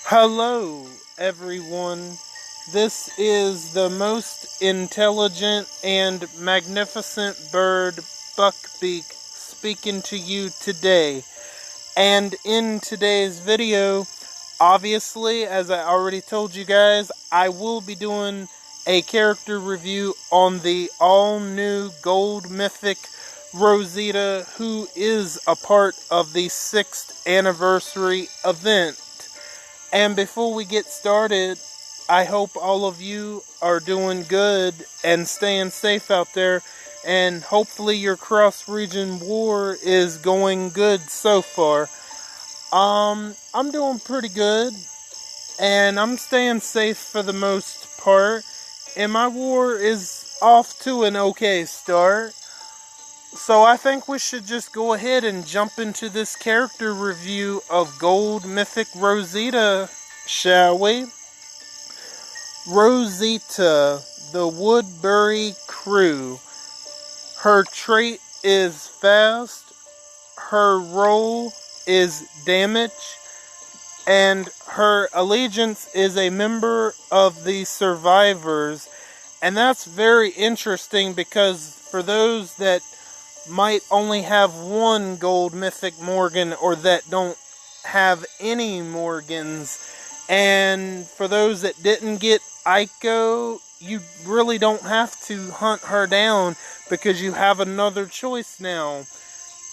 Hello, everyone. This is the most intelligent and magnificent bird, Buckbeak, speaking to you today. And in today's video, obviously, as I already told you guys, I will be doing a character review on the all-new Gold Mythic Rosita, who is a part of the 6th anniversary event. And before we get started, I hope all of you are doing good and staying safe out there. And hopefully your cross-region war is going good so far. I'm doing pretty good. And I'm staying safe for the most part. And my war is off to an okay start. So I think we should just go ahead and jump into this character review of Gold Mythic Rosita, shall we? Rosita, the Woodbury Crew. Her trait is fast, her role is damage, and her allegiance is a member of the survivors. And that's very interesting because for those that might only have one Gold Mythic Morgan or that don't have any Morgans, and for those that didn't get Ico, you really don't have to hunt her down because you have another choice now.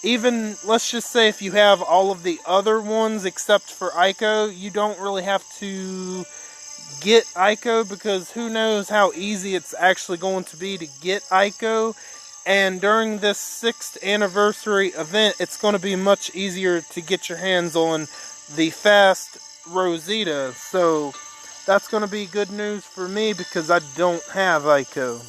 Even, let's just say if you have all of the other ones except for Ico, you don't really have to get Ico because who knows how easy it's actually going to be to get Ico. And during this 6th anniversary event, it's going to be much easier to get your hands on the fast Rosita. So that's going to be good news for me because I don't have Ico.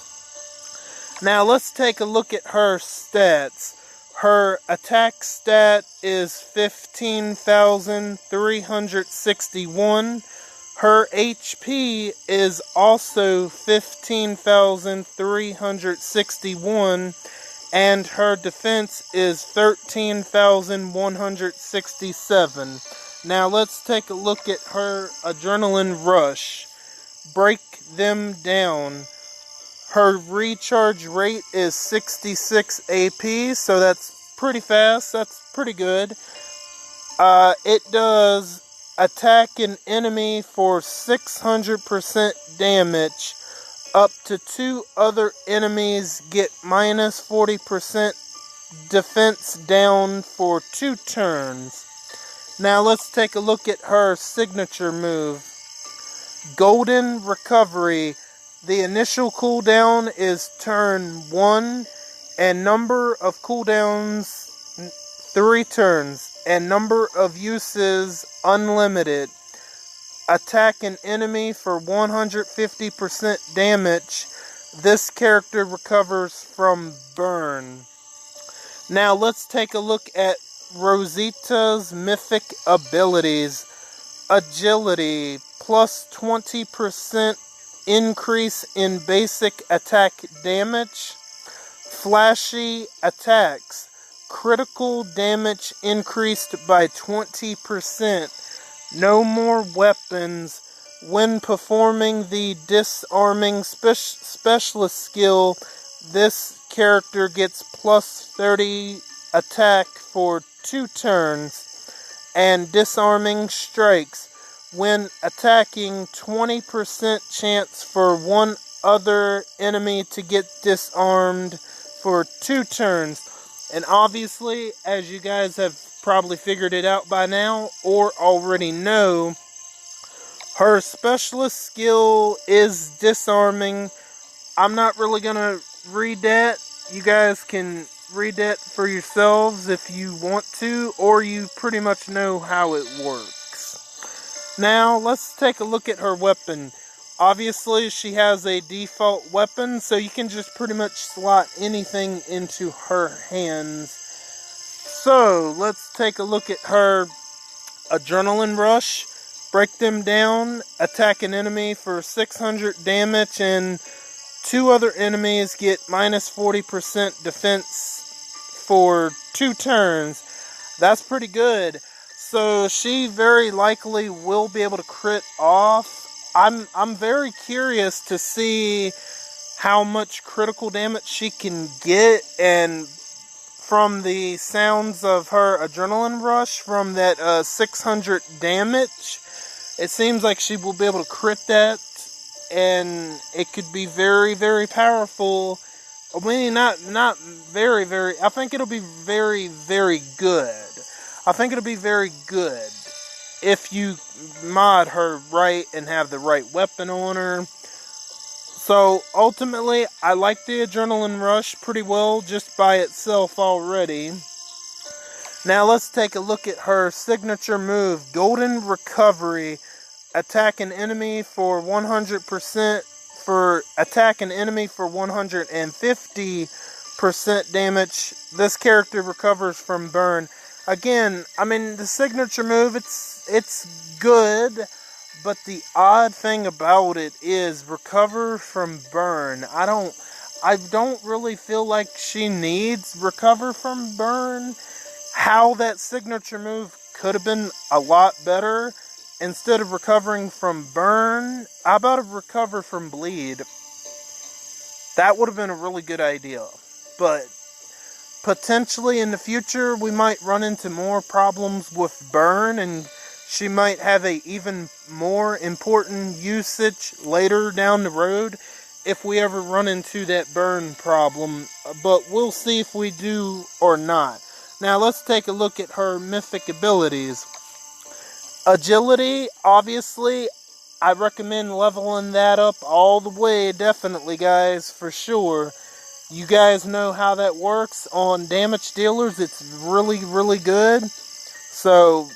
Now let's take a look at her stats. Her attack stat is 15,361. Her HP is also 15,361, and her defense is 13,167. Now let's take a look at her adrenaline rush. Break them down. Her recharge rate is 66 AP, so that's pretty fast. That's pretty good. It does attack an enemy for 600% damage. Up to 2 other enemies get minus 40% defense down for 2 turns. Now let's take a look at her signature move. Golden Recovery. The initial cooldown is turn 1, and number of cooldowns 3 turns, and number of uses unlimited. Attack an enemy for 150% damage. This character recovers from burn. Now let's take a look at Rosita's mythic abilities. Agility, plus 20% increase in basic attack damage. Flashy attacks. Critical damage increased by 20%. No more weapons. When performing the disarming specialist skill, this character gets plus 30 attack for 2 turns. And disarming strikes. When attacking, 20% chance for one other enemy to get disarmed for 2 turns. And obviously, as you guys have probably figured it out by now, or already know, her specialist skill is disarming. I'm not really going to read that. You guys can read that for yourselves if you want to, or you pretty much know how it works. Now, let's take a look at her weapon. Obviously, she has a default weapon, so you can just pretty much slot anything into her hands. So, let's take a look at her adrenaline rush. Break them down, attack an enemy for 600 damage, and 2 other enemies get minus 40% defense for 2 turns. That's pretty good. So she very likely will be able to crit off. I'm very curious to see how much critical damage she can get, and from the sounds of her adrenaline rush from that 600 damage, it seems like she will be able to crit that, and it could be very, very powerful. I mean, not very, very. I think it'll be very, very good. I think it'll be very good if you mod her right and have the right weapon on her. So ultimately, I like the adrenaline rush pretty well just by itself already. Now let's take a look at her signature move, Golden Recovery. Attack an enemy for 100%, for attack an enemy for 150% damage. This character recovers from burn. Again, I mean, the signature move, it's good. But the odd thing about it is recover from burn. I don't really feel like she needs recover from burn. How that signature move could have been a lot better. Instead of recovering from burn, how about a recover from bleed? That would have been a really good idea. But potentially in the future, we might run into more problems with burn, and she might have a even more important usage later down the road if we ever run into that burn problem. But we'll see if we do or not. Now let's take a look at her mythic abilities. Agility, obviously, I recommend leveling that up all the way, definitely, guys, for sure. You guys know how that works on damage dealers. It's really, really good. So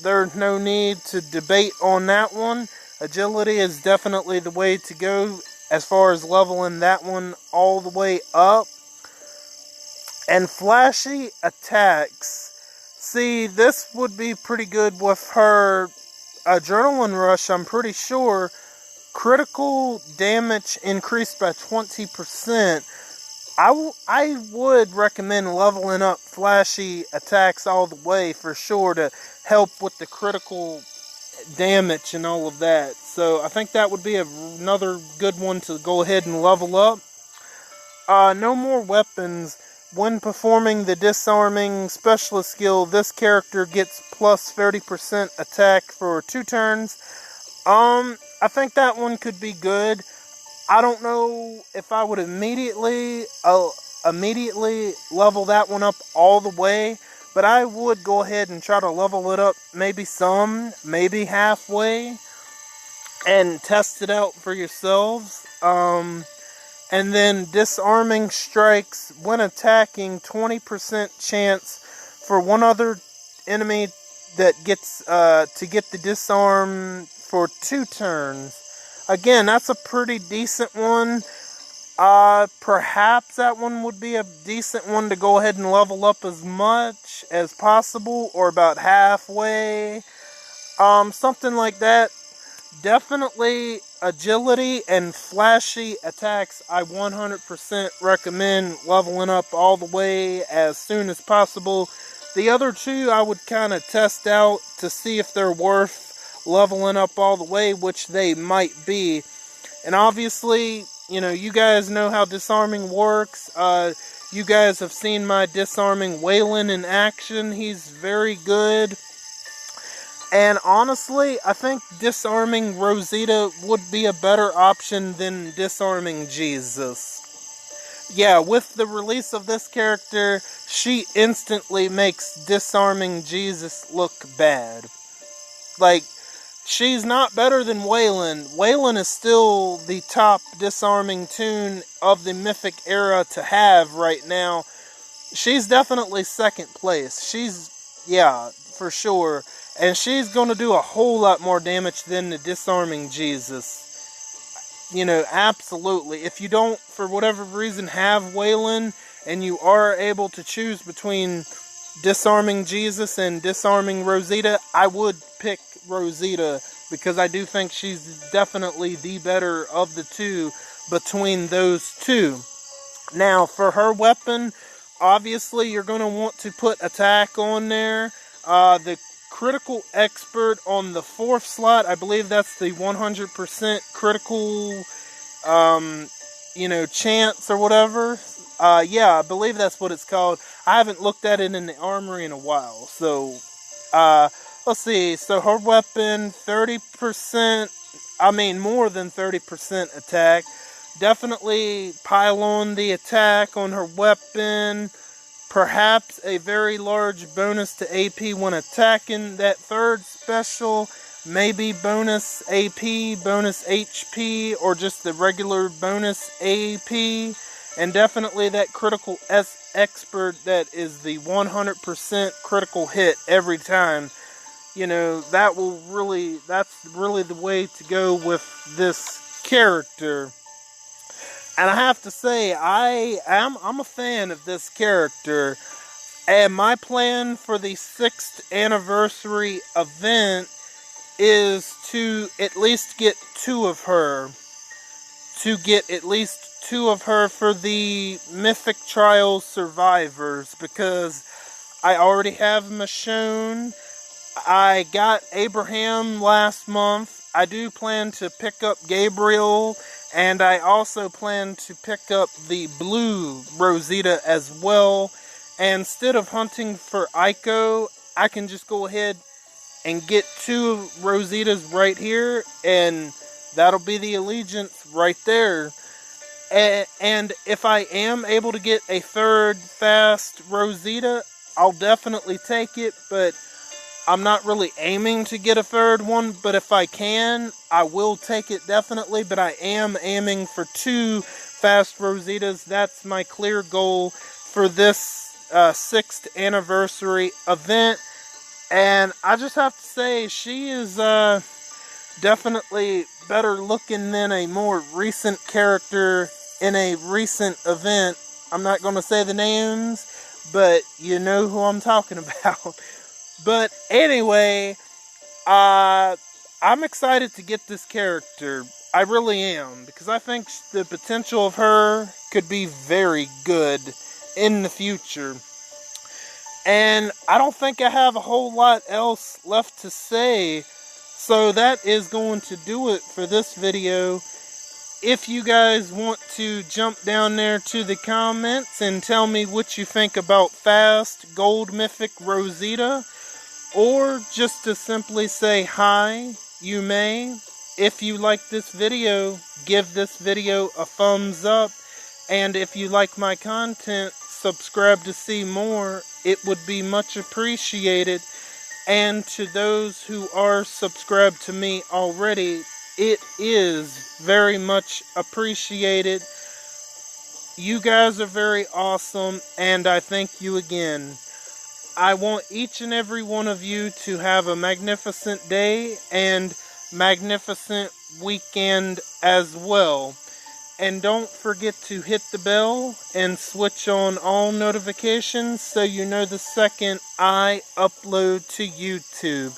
there's no need to debate on that one. Agility is definitely the way to go as far as leveling that one all the way up. And flashy attacks. See, this would be pretty good with her adrenaline rush, I'm pretty sure. Critical damage increased by 20%. I would recommend leveling up flashy attacks all the way for sure to help with the critical damage and all of that. So I think that would be another good one to go ahead and level up. No more weapons. When performing the disarming specialist skill, this character gets plus 30% attack for 2 turns. I think that one could be good. I don't know if I would immediately level that one up all the way, but I would go ahead and try to level it up maybe maybe halfway, and test it out for yourselves. And then disarming strikes when attacking, 20% chance for one other enemy that gets to get the disarm for 2 turns. Again, that's a pretty decent one. Perhaps that one would be a decent one to go ahead and level up as much as possible, or about halfway. Something like that. Definitely agility and flashy attacks, I 100% recommend leveling up all the way as soon as possible. The other two I would kind of test out to see if they're worth leveling up all the way, which they might be. And obviously, you know, you guys know how disarming works. You guys have seen my disarming Waylon in action. He's very good. And honestly, I think disarming Rosita would be a better option than disarming Jesus. Yeah, with the release of this character, she instantly makes disarming Jesus look bad. Like, she's not better than Waylon. Waylon is still the top disarming toon of the Mythic era to have right now. She's definitely second place. Yeah, for sure. And she's going to do a whole lot more damage than the disarming Jesus. You know, absolutely. If you don't, for whatever reason, have Waylon, and you are able to choose between disarming Jesus and disarming Rosita, I would pick Rosita, because I do think she's definitely the better of the two between those two. Now, for her weapon, obviously you're going to want to put attack on there. The critical expert on the 4th slot. I believe that's the 100% critical, chance or whatever. Yeah, I believe that's what it's called. I haven't looked at it in the armory in a while. So, let's see. So her weapon, 30%, more than 30% attack. Definitely pile on the attack on her weapon. Perhaps a very large bonus to AP when attacking that 3rd special. Maybe bonus AP, bonus HP, or just the regular bonus AP. And definitely that critical expert that is the 100% critical hit every time. That's really the way to go with this character. And I have to say, I'm a fan of this character. And my plan for the 6th anniversary event is to at least get 2 of her. To get at least 2 of her for the Mythic Trials survivors. Because I already have Michonne. I got Abraham last month. I do plan to pick up Gabriel. And I also plan to pick up the blue Rosita as well. And instead of hunting for Ico, I can just go ahead and get 2 Rositas right here. And that'll be the allegiance right there. And if I am able to get a 3rd fast Rosita, I'll definitely take it. But I'm not really aiming to get a 3rd one, but if I can, I will take it definitely. But I am aiming for 2 fast Rositas. That's my clear goal for this 6th anniversary event. And I just have to say, she is definitely better looking than a more recent character in a recent event. I'm not going to say the names, but you know who I'm talking about. But anyway, I'm excited to get this character. I really am. Because I think the potential of her could be very good in the future. And I don't think I have a whole lot else left to say. So that is going to do it for this video. If you guys want to jump down there to the comments and tell me what you think about Fast Gold Mythic Rosita. Or just to simply say hi, you may. If you like this video, give this video a thumbs up. And if you like my content, subscribe to see more. It would be much appreciated. And to those who are subscribed to me already, it is very much appreciated. You guys are very awesome, and I thank you again. I want each and every one of you to have a magnificent day and magnificent weekend as well. And don't forget to hit the bell and switch on all notifications so you know the second I upload to YouTube.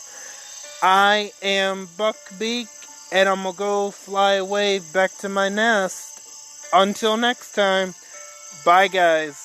I am Buckbeak, and I'm going to go fly away back to my nest. Until next time, bye guys.